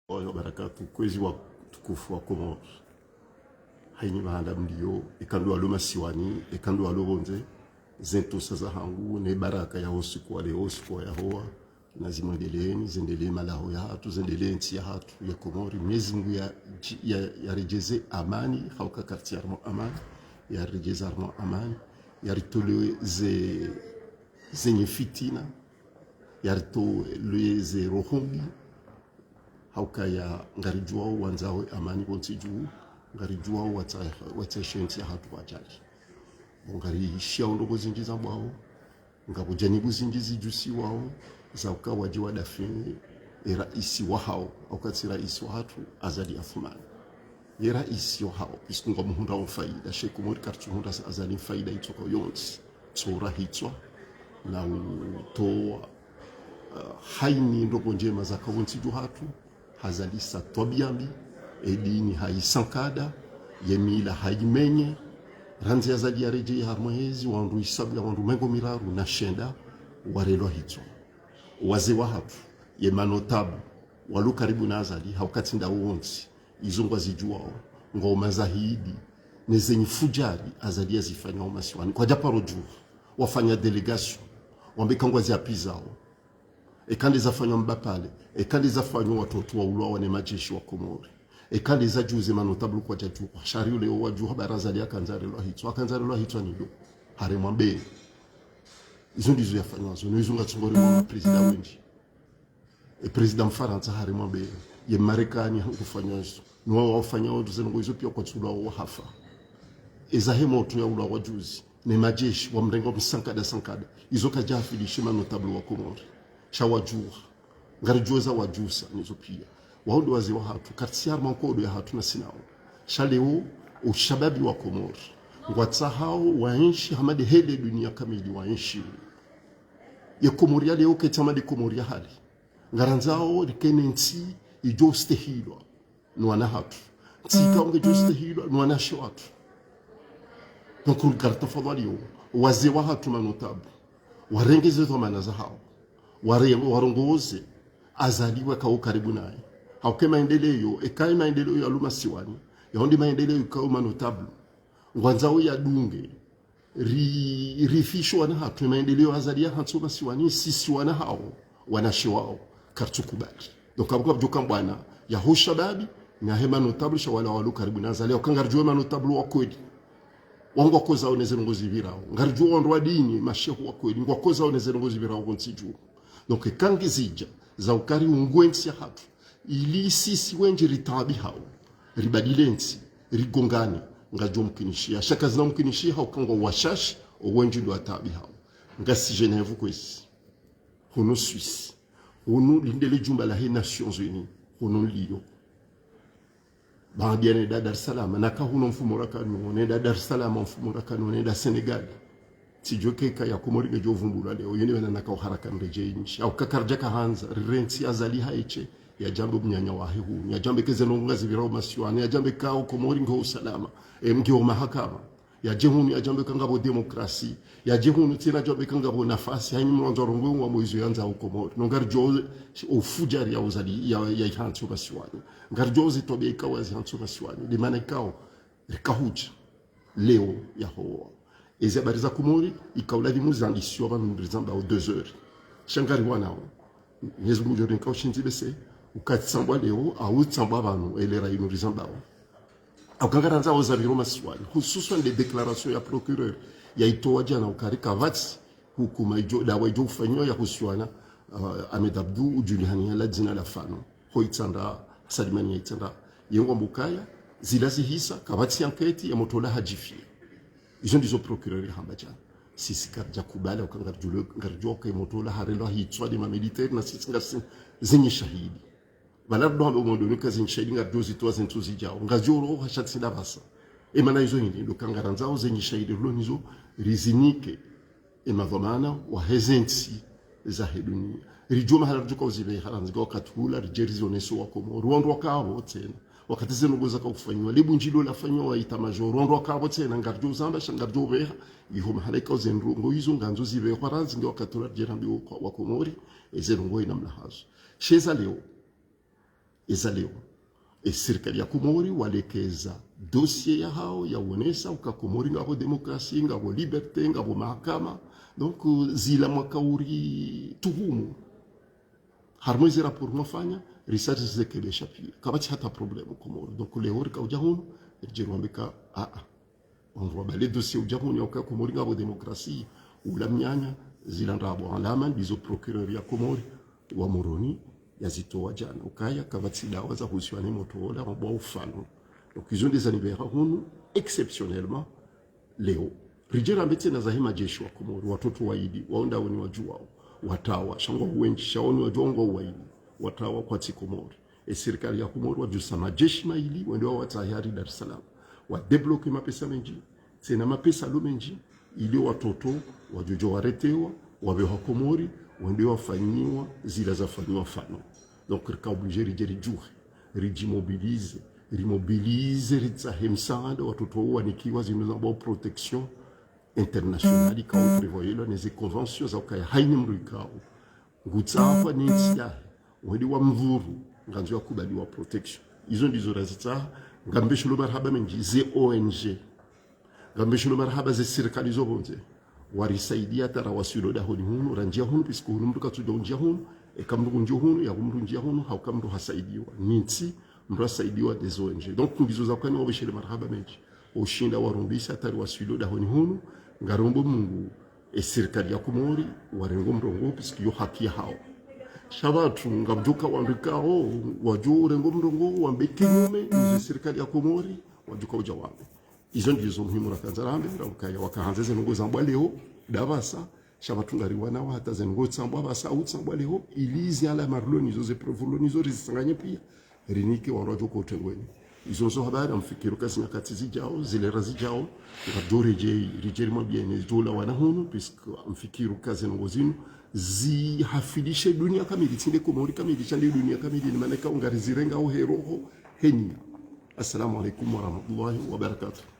wa barakatu kwezi wa tukufu wa Komoro haini mahanda mlio ikandu aloma siwani ikandu alobonze zento saza hangu ne baraka ya usiku wa leo usiku ya hoa na zimwendeleeni zendelee malaho ya hatu zendelee nchi ya hatu ya Komori Mwenyezi Mungu ya rejeze amani hauka quartier armo amani ya rejeze armo amani ya ritole zenye fitina ya ritole ze rohombi hauka ya ngarijua wanzawe amani bontsiju ngarijua watshenzi hatu wajali ngari shia ndogo zingi za bwao ngabo janibu zingi zijusi wao za ukawa jiwa dafini raisi wa hao wakati raisi wa hatu azali afumani ye raisi wa hao isunga muhunda wa faida sheku mori kartu hunda azali faida itoka yonsi tsora hitwa na to haini ndogo njema za kawontsiju hatu hazalisa tobiambi edini haisankada yemila haimenye ranzi azali ya reje ya mwezi wandu isabu ya wandu mengo miraru na shenda warelo hito waze wa hatu ye manotabu walu karibu na azali haukati nda uonsi izungwa zijuao ngoma za hidi nezenyi fujari azali ya zifanya umasiwani kwa japaro juu wafanya delegation wambekangwa ziapizao ekandi zafanywa mbapale ekandi zafanywa watoto wa ulwa wane majeshi wa Komori ekandi za juze manotablu kwa jaju shari ule wa juha baraza ya kanzare lo hitwa nido hare mwambe izo ndizo yafanywa zo nizo ngatsongori wa president wenji president Faransa hare mwambe ye Marekani hakufanywa zo no wafanya watu zengo izo pia kwa tsula wa hafa ezahemo tu ya ulwa wa juzi ne majeshi wa mrengo msankada izo kajafilishe manotablu wa Komori shawajua ngarijoza wajusa nizo pia waundi wazi wa hatu kartiar mankodo ya hatu na sinao shaleo ushababi wa Komori ngwatsahao waenshi hamadi hele dunia kamili waenshi ya Komori ya leo ketamadi Komori ya hali ngaranzao rikenensi ijoste hilwa nuwana hatu tika unge joste hilwa nuwana shawatu nunkuru kartafadhalio wazi wa hatu manotabu warengeze thomana za hao warongoze azaliwe kwa karibu naye hauke maendeleo ekai maendeleo ya luma siwani yaondi maendeleo kwa manotablu ngwanzao ya dunge rifisho wana hatu maendeleo azalia hatsoma siwani sisi wana hao wanashiwao kartukubali donc abukwa bjuka bwana ya hoshababi na hema notable shawala walu karibu na azalia kangarjwe manotablu wa kweli wangu koza oneze ngozi virao ngarjwe ondwa dini mashehu wa kweli ngwa koza oneze ngozi virao gontsiju donc kangi zija za ukari ungwensi hatu ili sisi wenji ritabi hao ribadilensi rigongani ngajo mkinishia shaka zina mkinishia hao kangwa washash wenji ndo atabi hao ngasi Genève kwesi hono Suisse hono lindele jumba la Nations Unies hono liyo baadiane da Dar es Salaam na ka hono mfumo rakano ne da Dar es Salaam mfumo rakano ne da Senegal sijoke ya Komori ngejo vumbula leo yene wana naka haraka nreje nchi au kakarjaka hanza renti azali haiche ya jambo mnyanya wa hehu ya jambo kezeno ngazi virao masiwani ya jambo kao Komori ngo usalama mgeo mahakama ya jehuni ya jambo kangabo demokrasi ya jehuni tena jambo kangabo nafasi hani mwanzo rongo wa moizo yanza au Komori ngarjo ofujari ya uzali ya hantu masiwani ngarjo zitobe ikawazi hantu masiwani limana kao rikahuja leo ya hoa ezi habari za Komori ikauladi muzandisio abantu rizamba au 2 heures shangari wanao Mwenyezi Mungu jori nkao shinzi bese ukatsambwa leo au tsambwa abantu elera ino rizamba au kangaranza au zabiro maswali hususan les déclarations ya procureur ya itoa jana ukarika vats hukuma ijo dawa ijo ufanywa ya husiwana Ahmed Abdou Juliani la jina la fano hoitsanda Salimani yaitsanda yengo mbukaya zilazi hisa kabati anketi ya motola hajifia izo ndizo procureur hambajana sisi karja kubala ukangarjulo ngarjo kay motola harelo hitswa de ma militaire na sisi ngasi zenye shahidi bala ndo ndo ndo kazi shahidi ngarjo zitwa zentuzi jao ngajoro hashatsi na basa e mana izo hindi ndo kangaranzao zenye shahidi lo nizo rizinike e madhamana wa hezenti za hedunia rijuma harjuka uzibe haranzgo katula rijerizoneso wa Komoro rondo wakabo tena wakati zenogoza ka kufanywa libunjilo la fanywa ita major rondo wakabo tena ngarjo zamba shangarjo beha iho mahaleka zenrongo izo nganzo zibe kwaranzi ngo katula jerambi wa Komori ezenongo inamla hazo sheza leo ezaleo serikali ya Komori walekeza dossier ya hao ya uonesa ukakomori ngabo demokrasi ngabo liberté ngabo mahakama donc zila mwakauri tuhumu harmonize rapport mwafanya research zekele chapitre kabati hata problème Komori donc leo rikauja huno jirwambika on voit les dossiers au Japon ya Komori ngabo demokrasi ula mnyanya zila ndabo alama bizo procureur ya Komori wa Moroni yazitoa jana ukaya kabati dawa za husiane motola mbo ufano donc ils ont des anniversaires hunu exceptionnellement leo rijera mbete na zahima jeshi wa Komori watoto waidi waonda woni wajua watawa shangwa wengi shaoni wajongo waidi watawa kwa Komori serikali ya Komori wajusa majeshi maili wendo watayari Dar es Salaam wa débloquer mapesa menji tena mapesa lumenji ili watoto wajojo waretewa wabewa Komori wendo wafanyiwa zila zafanyiwa fano donc rika obligé rijeri juhe rimobilize ritahemsada watoto wanikiwa zinuzabo protection internationale quand prévoyé les conventions za kaya haini mrikao ngutsafa n'insia wadi wa mvuru nganzo ya kubaliwa protection izo ndizo razita ngambesho lo marhaba menji ze ONG ngambesho lo marhaba ze serikali zo bonze warisaidia tara wasilo da honi hunu ranjia hunu pisiko hunu mtu katuja unjia hunu ekamru njia hunu ya kumru njia hunu haukamru hasaidiwa nitsi mru hasaidiwa des ONG donc ndizo za kwani wabeshele marhaba menji oshinda warumbisa tari wasilo da honi hunu ngarombo mungu serikali ya Komori warengo mrongo pisiko yo haki hao shabatu ngabduka wandikao wajure ngo mrongo wambeke nyume ni serikali ya Komori wajuka ujawambe izo ndizo muhimu rakanzarambe ramukaya wakahanzeze ngo zambwa leo davasa shabatungari wana hata zengo tsambwa basa utsambwa leo ilizi ala marlo nizo ze provulo nizo rizisanganye pia rinike warajo ko tengweni izo zo habari amfikiru kasi nyakati zijao zile razijao ngabdore je rijerima bien zola wana hunu puisque amfikiru kazi ngozinu zi hafilishe dunia kamili tinde Komori kamili chande dunia kamili ni maneka ungarizirenga au heroho henya. Assalamu alaikum warahmatullahi wabarakatuh.